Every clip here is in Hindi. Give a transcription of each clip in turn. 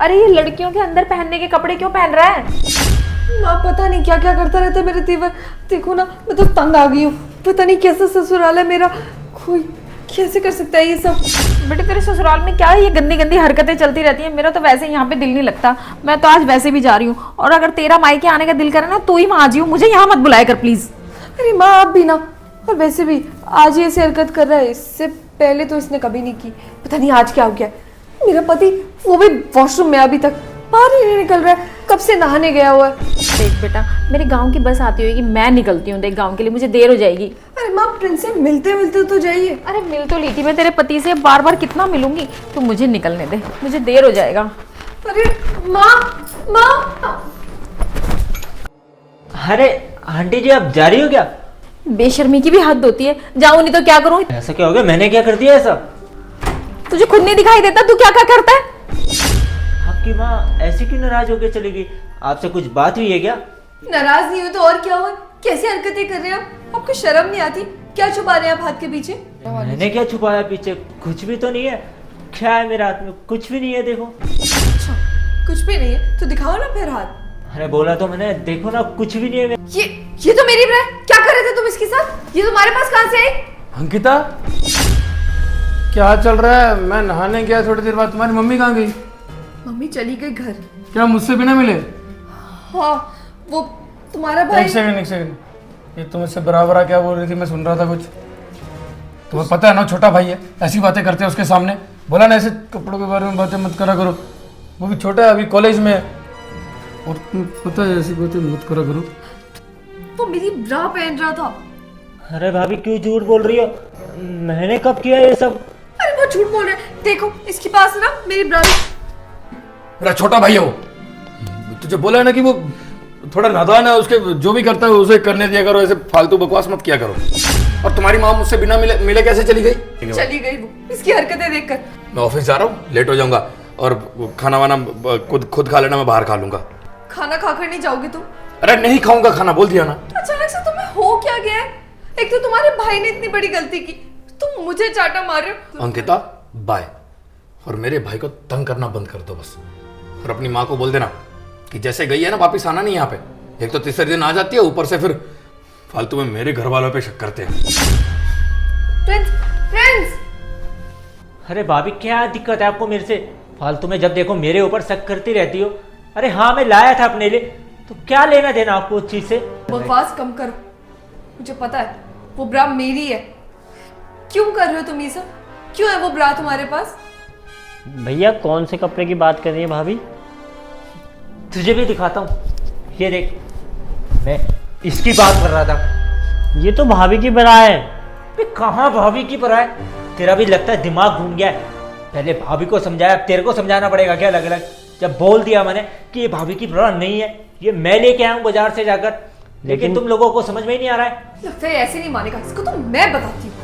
अरे ये लड़कियों के अंदर पहनने के कपड़े क्यों पहन रहा है? माँ पता नहीं क्या क्या करता रहता है मेरे तेवर। देखो ना मैं तो तंग आ गई हूँ। पता नहीं कैसा ससुराल है मेरा, कोई कैसे कर सकता है ये सब। बेटे तेरे ससुराल में क्या है, ये गंदी गंदी हरकतें चलती रहती हैं। मेरा तो वैसे यहाँ पे दिल नहीं लगता। मैं तो आज वैसे भी जा रही हूँ, और अगर तेरा मायके आने का दिल करे ना तो ही वहां आ जियो, मुझे यहाँ मत बुलाया कर प्लीज। अरे माँ आप भी ना, और वैसे भी आज ये ऐसी हरकत कर रहा है, इससे पहले तो इसने कभी नहीं की। पता नहीं आज क्या हो गया। मेरा पति वो भी वॉशरूम में अभी तक बाहर ही नहीं निकल रहा है, कब से नहाने गया हुआ है। देख बेटा, मेरे गांव की बस आती होगी, मैं निकलती हूँ देख गांव के लिए, मुझे देर हो जाएगी। अरे माँ प्रिंस से मिलते मिलते तो जाइए। अरे मिल तो ली थी मैं तेरे पति से, बार बार कितना मिलूंगी। तू मुझे निकलने दे, मुझे देर हो जाएगा। अरे माँ माँ। अरे आंटी जी आप जा रही हो क्या? बेशर्मी की भी हद होती है, जाऊँ नहीं तो क्या करूँ? ऐसा क्या हो गया? मैंने क्या कर दिया ऐसा? तुझे खुद नहीं दिखाई देता तू क्या क्या करता है? आपकी माँ ऐसी क्यों नाराज होकर चली गई? आपसे कुछ बात हुई है क्या? नाराज नहीं हो तो और क्या हुआ? कैसी हरकतें कर रहे हैं आप? आपको शर्म नहीं आती? क्या छुपा रहे हैं आप हाथ के पीछे? मैंने क्या छुपाया पीछे? कुछ भी तो नहीं है। क्या है मेरे हाथ में? कुछ भी नहीं है, देखो। अच्छा कुछ भी नहीं है तो दिखाओ ना फिर हाथ। अरे बोला तो मैंने, देखो ना कुछ भी नहीं है। ये तो मेरी ब्रा है। क्या कर रहे थे तुम इसके साथ? ये तुम्हारे पास कहाँ से आई? अंकिता क्या चल रहा है? मैं नहाने गया थोड़ी देर बाद, तुम्हारी मम्मी कहाँ गई? मम्मी चली गई घर। क्या मुझसे बिना मिले? हाँ वो तुम्हारा भाई। एक सेकंड, ये तुम इससे बराबर आ क्या बोल रही थी? मैं सुन रहा था कुछ। तुम्हें पता है ना छोटा भाई है, ऐसी बातें करते हैं उसके सामने। बोला ना ऐसे कपड़ों के बारे में बातें मत करा करो, वो भी छोटा है अभी कॉलेज में है। और तुम्हें पता है ऐसी बातें मत करा करो। वो मेरी ब्रा पहन रहा था। अरे भाभी क्यों झूठ बोल रही हो? मैंने कब किया ये सब? अरे वो झूठ बोल रहा है। देखो इसके पास ना मेरी ब्रा। मेरा छोटा भाई है वो। तुझे बोला है ना कि वो थोड़ा नादान है, उसके जो भी करता है उसे करने दिया करो, ऐसे फालतू बकवास मत किया करो। और तुम्हारी माँ मुझसे बिना मिले कैसे चली गई? चली गई वो इसकी हरकतें देखकर। मैं ऑफिस जा रहा हूँ, लेट हो जाऊंगा, और खाना वाना खुद खा लेना, मैं बाहर खा लूंगा। खाना खाकर नहीं जाओगे तुम? अरे नहीं खाऊंगा खाना, बोल दिया ना। अचानक से तुम्हें हो क्या गया है? एक तो तुम्हारे भाई ने इतनी बड़ी गलती की, तुम मुझे चाटा मार रहे हो। अंकिता बाय। और मेरे भाई को तंग करना बंद कर दो बस। और अपनी माँ को बोल देना कि जैसे गई है ना वापिस आना नहीं यहाँ पे। एक तो तीसरे दिन आ जाती है, ऊपर से फिर फालतू में मेरे घर वालों पे शक करते हैं। फ्रेंड्स अरे भाभी क्या दिक्कत है आपको मेरे से? फालतू में जब देखो मेरे ऊपर शक करती रहती हो। अरे हाँ मैं लाया था अपने लिए, तो क्या लेना देना आपको उस चीज से? बकवास कम करो, मुझे पता है वो ब्रा मेरी है। क्यों कर रहे हो तुम ये सब? क्यों है वो ब्रा तुम्हारे पास? भैया कौन से कपड़े की बात कर रही है भाभी? तुझे भी दिखाता हूँ, ये देख। मैं इसकी बात कर रहा था। ये तो भाभी की बरा है। कहाँ भाभी की बरा है? तेरा भी लगता है दिमाग घूम गया है। पहले भाभी को समझाया, तेरे को समझाना पड़ेगा क्या अलग अलग? जब बोल दिया मैंने कि ये भाभी की बरा नहीं है, ये मैं लेके आया हूँ बाजार से जाकर, लेकिन तुम लोगों को समझ में ही नहीं आ रहा है। लगता है ऐसे नहीं मानेगा, इसको तो मैं बताती हूँ।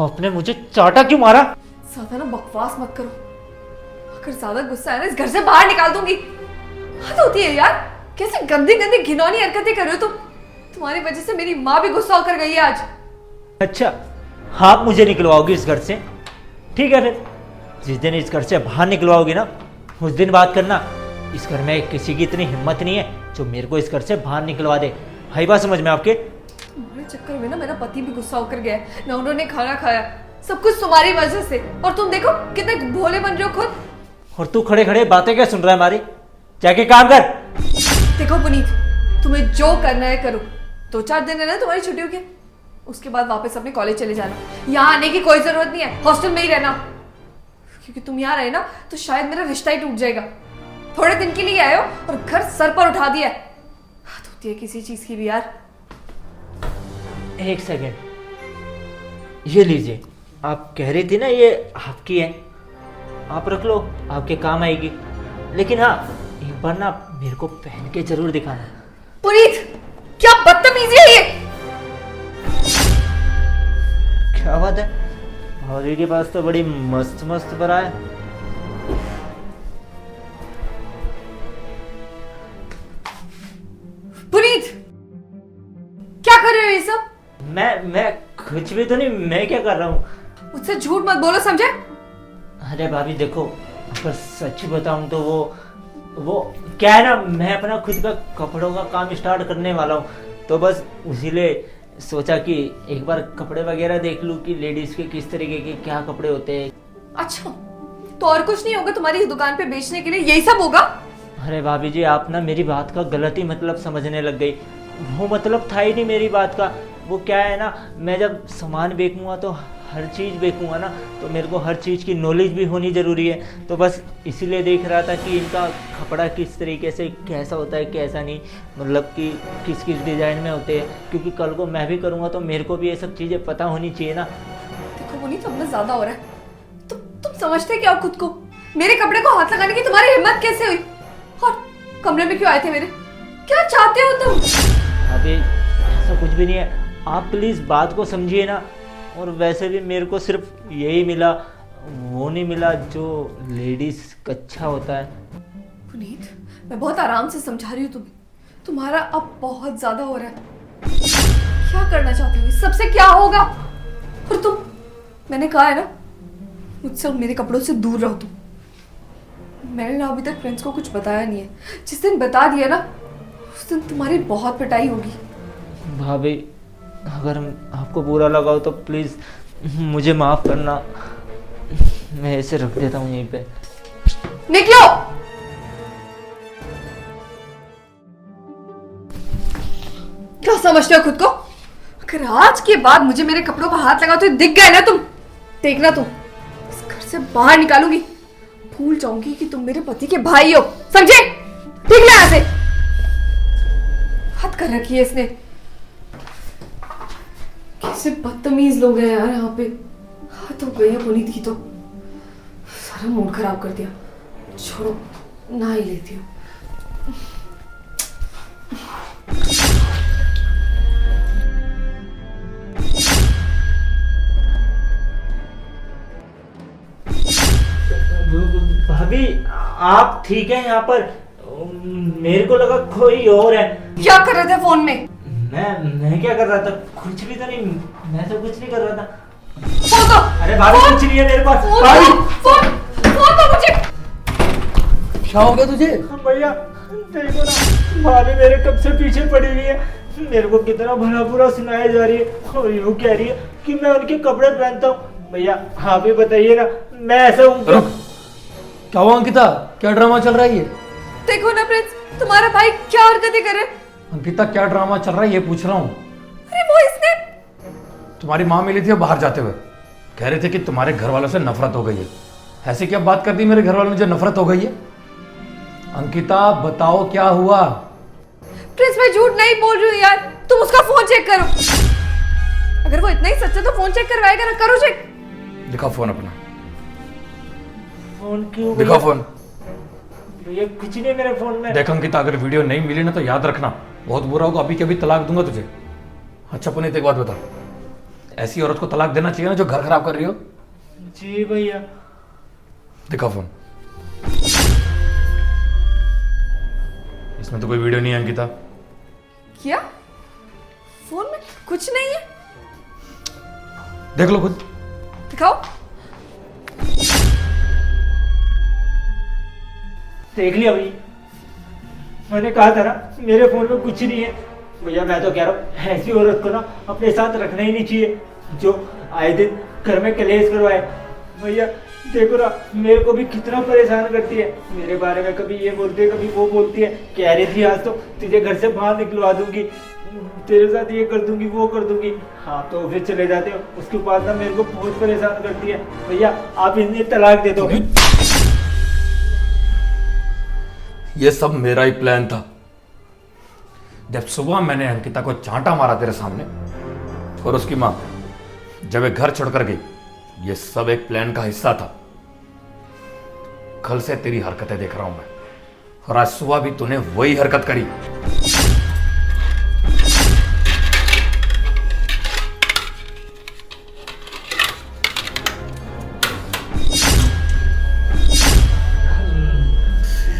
आपने मुझे चाटा क्यों मारा? ज्यादा ना बकवास मत करो, अगर ज्यादा गुस्सा है ना इस घर से बाहर निकाल दूंगी। हद होती है यार, कैसे गंदी गंदी घिनौनी हरकतें कर रहे हो तुम। तुम्हारी वजह से मेरी माँ भी गुस्सा होकर गई है आज। अच्छा आप मुझे निकलवाओगी इस घर से? ठीक है फिर, जिस दिन इस घर से बाहर निकलवाओगी ना, उस दिन बात करना। इस घर में किसी की इतनी हिम्मत नहीं है जो मेरे को इस घर से बाहर निकलवा दे। हाई बात समझ में आपके? तुम्हारे चक्कर में ना मेरा पति भी गुस्सा होकर गया है, ना उन्होंने खाना खाया, सब कुछ तुम्हारी वजह से। और तुम देखो कितने भोले बन रहे हो खुद। और तू खड़े खड़े बातें क्या सुन रहा है हमारी? जाके काम कर। देखो पुनीत, तुम्हें जो करना है करो। 2-4 दिन है ना तुम्हारी छुट्टियों के, उसके बाद वापस अपने कॉलेज चले जाना। यहाँ आने की कोई जरूरत नहीं है, हॉस्टल में ही रहना। क्योंकि तुम यहाँ रहे ना तो शायद मेरा रिश्ता ही टूट जाएगा। थोड़े दिन के लिए आए हो और घर सर पर उठा दिया है। हद होती है किसी चीज की भी यार। एक सेकेंड, ये लीजिए। आप कह रही थी ना ये आपकी है, आप रख लो, आपके काम आएगी। लेकिन हाँ, एक बार ना मेरे को पहन के जरूर दिखाना। पुनीत क्या बदतमीजी है ये? क्या बात है, भाभी के पास तो बड़ी मस्त मस्त बरा है। पुनीत क्या कर रहे हो ये सब? मैं कुछ भी तो नहीं। मैं क्या कर रहा हूँ? मुझसे झूठ मत बोलो, समझे? अरे भाभी देखो, अगर सच बताऊं तो वो क्या है ना, मैं अपना खुद का कपड़ों का काम स्टार्ट करने वाला हूँ, तो बस इसीलिए सोचा कि एक बार कपड़े वगैरह देख लूं कि लेडीज के किस तरीके के क्या कपड़े होते हैं। अच्छा, तो और कुछ नहीं होगा तुम्हारी इस दुकान पे बेचने के लिए, यही सब होगा? अरे भाभी जी, आप ना मेरी बात का गलत ही मतलब समझने लग गई। वो मतलब था ही नहीं मेरी बात का। वो क्या है ना, मैं जब सामान बेचूंगा तो हर चीज़ बेचूंगा ना, तो मेरे को हर चीज़ की नॉलेज भी होनी ज़रूरी है। तो बस इसीलिए देख रहा था कि इनका कपड़ा किस तरीके से कैसा होता है कैसा नहीं, मतलब कि किस किस डिज़ाइन में होते हैं, क्योंकि कल को मैं भी करूँगा तो मेरे को भी ये सब चीज़ें पता होनी चाहिए ना। देखो पुनीत, अब ना ज्यादा हो रहा है। तुम समझते क्या हो खुद को? मेरे कपड़े को हाथ लगाने की तुम्हारी हिम्मत कैसे हुई? और कमरे में क्यों आए थे मेरे? क्या चाहते हो तुम? अभी ऐसा कुछ भी नहीं है, आप प्लीज़ बात को समझिए ना। और वैसे भी मेरे को सिर्फ यही मिला, वो नहीं मिला जो लेडीज का अच्छा होता है। पुनीत, मैं बहुत आराम से समझा रही हूँ तुम्हें। तुम्हारा अब बहुत ज्यादा हो रहा है। क्या करना चाहते हो? इस सबसे क्या होगा? और तुम, मैंने कहा है ना, मुझसे और मेरे कपड़ों से दूर रहो तुम। मैंने ना अभी तक फ्रेंड्स को कुछ बताया नहीं है। जिस दिन बता दिया ना, उस दिन तुम्हारी बहुत पिटाई होगी। भाभी, अगर आपको बुरा लगा हो तो प्लीज़ मुझे माफ़ करना। मैं ऐसे रख देता हूँ यहीं पे। निकलो! क्या समझते हो खुद को? अगर आज के बाद मुझे मेरे कपड़ों का हाथ लगा तो दिख गए ना तुम, देखना तुम, इस घर से बाहर निकालूंगी। भूल जाऊंगी कि तुम मेरे पति के भाई हो, समझे? ठीक है, यहाँ से हद कर रखी है इसने। कैसे बदतमीज लोग हैं यार यहाँ पे। हद हो गई है पुनीत की तो। सारा मूड खराब कर दिया। छोड़ो, ना ही लेती हूँ। भाभी, आप ठीक है यहाँ पर? मेरे को लगा कोई और है। क्या कर रहे थे फोन में? मैं क्या कर रहा था? कुछ भी तो नहीं, मैं तो कुछ नहीं कर रहा था। फोन दो! अरे भाभी, कुछ नहीं है मेरे पास। फोन भाभी, दो! फोन दो मुझे! क्या हो गया तुझे? भैया देखो ना, भाभी मेरे कब से पीछे पड़ी हुई है। मेरे को कितना भला बुरा सुनाया जा रही है और यूँ कह रही है कि मैं उनके कपड़े पहनता हूँ। भैया आप ही बताइए ना, मैं ऐसा हूँ क्या? क्या हुआ अंकिता? क्या ड्रामा चल रहा है ये? देखो ना प्रिंस, तुम्हारा भाई क्या हरकतें कर रहा है। अंकिता, क्या ड्रामा चल रहा है ये पूछ रहा हूँ। अरे वो इसने, तुम्हारी माँ मिली थी बाहर जाते हुए, कह रहे थे कि तुम्हारे घर वालों से नफरत हो गई है। ऐसे क्या बात कर दी मेरे घर वालों ने जो नफरत हो गई है? अंकिता बताओ क्या हुआ? प्रिंस मैं झूठ नहीं बोल रही हूँ यार, तुम उसका फोन चेक करो। अगर वो इतना ही सच है तो फोन चेक करवाएगा ना, करो चेक। दिखाओ फोन अपना, फोन क्यों? दिखाओ फोन। भैया कुछ नहीं मेरे फोन में। देख अंकिता, अगर वीडियो नहीं मिली ना तो याद रखना, बहुत बुरा होगा। अभी के अभी तलाक दूंगा तुझे। अच्छा पुनीत, एक बात बता, ऐसी औरत को तलाक देना चाहिए ना जो घर खराब कर रही हो? जी भैया। दिखाओ फोन। इसमें तो कोई वीडियो नहीं है अंकिता। क्या? फोन में कुछ नहीं है? देख लो खुद। दिखाओ। देख लिया भाई, मैंने कहा था ना मेरे फोन में कुछ नहीं है। भैया मैं तो कह रहा हूँ ऐसी औरत को ना अपने साथ रखना ही नहीं चाहिए जो आए दिन घर में कलेश करवाए। भैया देखो ना, मेरे को भी कितना परेशान करती है। मेरे बारे में कभी ये बोलती है कभी वो बोलती है। कह रही थी आज तो तुझे घर से बाहर निकलवा दूंगी, तेरे साथ ये कर दूंगी वो कर दूंगी। हाँ तो फिर चले जाते हो, उसके बाद ना मेरे को बहुत परेशान करती है। भैया आप इन्हें तलाक दे दो। ये सब मेरा ही प्लान था। जब सुबह मैंने अंकिता को चांटा मारा तेरे सामने, और उसकी मां जब एक घर छोड़कर गई, ये सब एक प्लान का हिस्सा था। कल से तेरी हरकतें देख रहा हूं मैं, और आज सुबह भी तूने वही हरकत करी।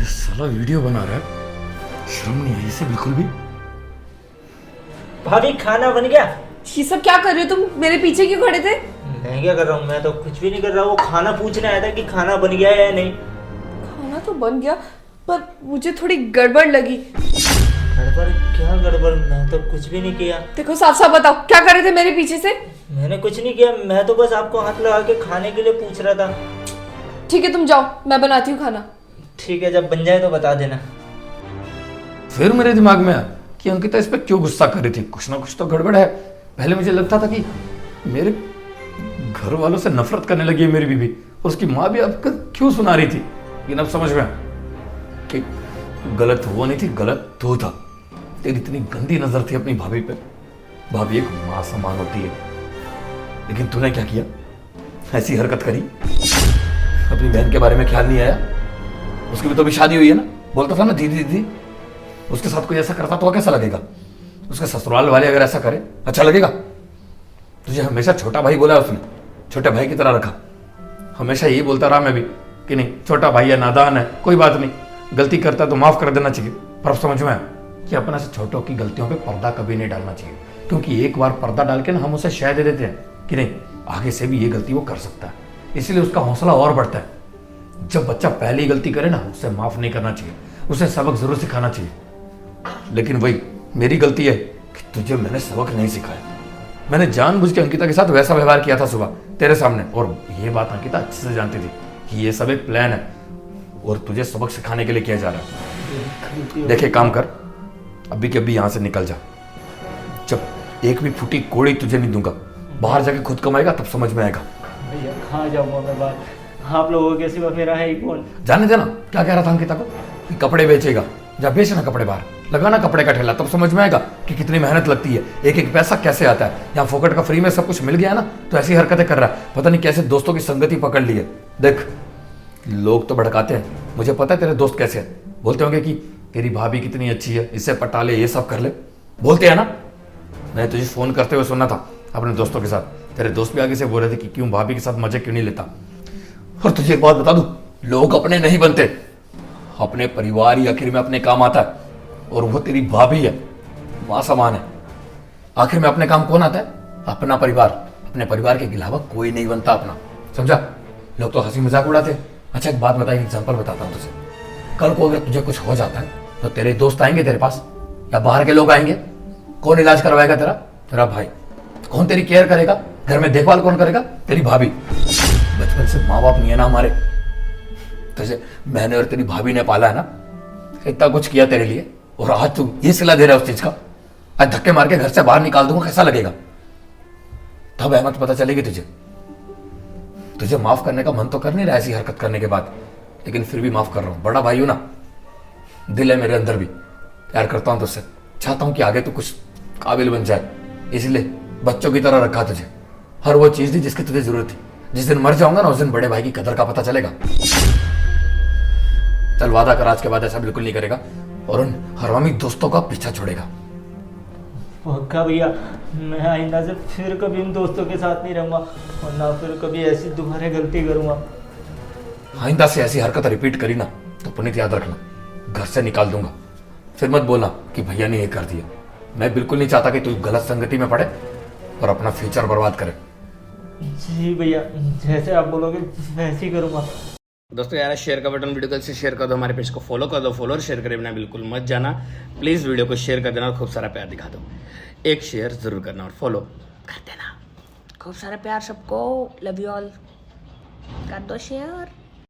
साला वीडियो बना रहा है, शर्म नहीं आई इसे बिल्कुल भी। भाभी खाना बन गया? ये सब क्या कर रहे हो तुम? मेरे पीछे क्यों खड़े थे? मैं क्या कर रहा हूँ? मैं तो कुछ भी नहीं कर रहा। वो खाना पूछने आया था कि खाना बन गया है या नहीं। खाना तो बन गया, पर मुझे थोड़ी गड़बड़ लगी। गड़बड़? क्या गड़बड़? मैं तो कुछ भी नहीं किया। देखो साफ साफ बताओ, क्या कर रहे थे मेरे पीछे से? मैंने कुछ नहीं किया, मैं तो बस आपको हाथ लगा के खाने के लिए पूछ रहा था। ठीक है, तुम जाओ, मैं बनाती हूँ खाना। ठीक है, जब बन जाए तो बता देना। फिर मेरे दिमाग में आया कि अंकिता इस पर क्यों गुस्सा कर रही थी। कुछ ना कुछ तो गड़बड़ है। पहले मुझे लगता था कि मेरे घर वालों से नफरत करने लगी है मेरी बीवी, और उसकी माँ भी अब क्यों सुना रही थी। लेकिन अब समझ में आया कि गलत वो नहीं थी, गलत तो था। तेरी इतनी गंदी नजर थी अपनी भाभी पे। भाभी एक माँ समान होती है, लेकिन तूने क्या किया? ऐसी हरकत करी। अपनी बहन के बारे में ख्याल नहीं आया? उसकी भी तो अभी शादी हुई है ना। बोलता था ना दीदी दीदी। उसके साथ कोई ऐसा करता तो कैसा लगेगा? उसके ससुराल वाले अगर ऐसा करे अच्छा लगेगा? तुझे हमेशा छोटा भाई बोला उसने, छोटे भाई की तरह रखा। हमेशा यही बोलता रहा मैं भी कि नहीं, छोटा भाई है, नादान है, कोई बात नहीं, गलती करता है तो माफ कर देना चाहिए। पर अब समझ में आया कि अपने से छोटों की गलतियों पे पर्दा कभी नहीं डालना चाहिए, क्योंकि एक बार पर्दा डाल के ना हम उसे शय दे देते हैं कि नहीं, आगे से भी ये गलती वो कर सकता है। इसलिए उसका हौसला और बढ़ता है। जब बच्चा पहली गलती करे ना, उसे माफ नहीं करना चाहिए, उसे सबक जरूर सिखाना चाहिए। लेकिन वही मेरी गलती है कि तुझे मैंने सबक नहीं सिखाया। मैंने जानबूझ के अंकिता के साथ वैसा व्यवहार किया था सुबह तेरे सामने, और ये बात अंकिता अच्छे से जानती थी कि ये सब एक प्लान है और तुझे सबक सिखाने के लिए किया जा रहा है। देखे, काम कर, अभी के अभी यहाँ से निकल जा। जब एक भी फूटी कोड़ी तुझे नहीं दूंगा, बाहर जाके खुद कमाएगा तब समझ में आएगा। भैया कहाँ जाऊँगा मैं बाहर? आप लोगों के सिवा मेरा है ही कौन? जाने देना। क्या कह रहा था अंकिता को कि कपड़े बेचेगा? जा बेचना कपड़े, बाहर लगाना कपड़े का ठेला, तब समझ में आएगा कि कितनी मेहनत लगती है, एक एक पैसा कैसे आता है। यहाँ फोकट का फ्री में सब कुछ मिल गया ना, तो ऐसी हरकतें कर रहा है। पता नहीं कैसे दोस्तों की संगति पकड़ ली है। देख, लोग तो भड़काते हैं, मुझे पता है तेरे दोस्त कैसे हैं। बोलते होंगे कि तेरी भाभी कितनी अच्छी है, इससे पटा ले, ये सब कर ले, बोलते हैं ना। मैं तुझे फोन करते हुए सुना था अपने दोस्तों के साथ, तेरे दोस्त भी आगे से बोल रहे थे कि क्यों भाभी के साथ मजे क्यों नहीं लेता। और तुझे एक बात बता दूं, लोग अपने नहीं बनते, अपने परिवार ही आखिर में अपने काम आता है, और वो तेरी भाभी है, मां समान है। आखिर में अपने काम कौन आता है? अपना परिवार। अपने परिवार के अलावा कोई नहीं बनता अपना, समझा? लोग तो हंसी मजाक उड़ाते हैं। अच्छा एक बात बता, एग्जाम्पल बताता हूँ तुझे। कल को अगर तुझे कुछ हो जाता है तो तेरे दोस्त आएंगे तेरे पास या बाहर के लोग आएंगे? कौन इलाज करवाएगा तेरा? तेरा भाई। तो कौन तेरी केयर करेगा? घर में देखभाल कौन करेगा? तेरी भाभी। बचपन से माँ बाप नहीं है ना हमारे, तुझे मैंने और तेरी भाभी ने पाला है ना, इतना कुछ किया तेरे लिए, और आज तू ये सिला दे रहा है उस चीज का। आज धक्के मार के घर से बाहर निकाल दूंगा, कैसा लगेगा? तब अहमद पता चलेगी तुझे। तुझे माफ करने का मन तो कर नहीं रहा ऐसी हरकत करने के बाद, लेकिन फिर भी माफ कर रहा हूं। बड़ा भाई हूं ना, दिल है मेरे अंदर भी, प्यार करता हूं तुझसे, चाहता हूं कि आगे तू कुछ काबिल बन जाए, इसलिए बच्चों की तरह रखा तुझे। हर वो चीज दी जिसकी तुझे जरूरत थी। जिस दिन मर जाऊंगा ना, उस दिन बड़े भाई की कदर का पता चलेगा। चल वादा कर, आज के बाद ऐसा बिल्कुल नहीं करेगा और उन हरामी दोस्तों का पीछा छोड़ेगा। पक्का भैया, मैं आइंदा से फिर कभी उन दोस्तों के साथ नहीं रहूंगा, और ना फिर कभी ऐसी दोबारा गलती करूंगा। आइंदा से ऐसी हरकत रिपीट करी ना तो पुनीत याद रखना, घर से निकाल दूंगा। फिर मत बोलना कि भैया ने ये कर दिया। मैं बिल्कुल नहीं चाहता कि तू गलत संगति में पड़े और अपना फ्यूचर बर्बाद करे। जी भैया, जैसे आप बोलोगे वैसे ही करूंगा। दोस्तों यार, शेयर का बटन वीडियो को से शेयर कर दो, हमारे पेज को फॉलो कर दो, फॉलो और शेयर करे बिना बिल्कुल मत जाना। प्लीज़ वीडियो को शेयर कर देना और खूब सारा प्यार दिखा दो। एक शेयर जरूर करना और फॉलो कर देना। खूब सारा प्यार सबको, लव यू ऑल, कर दो शेयर।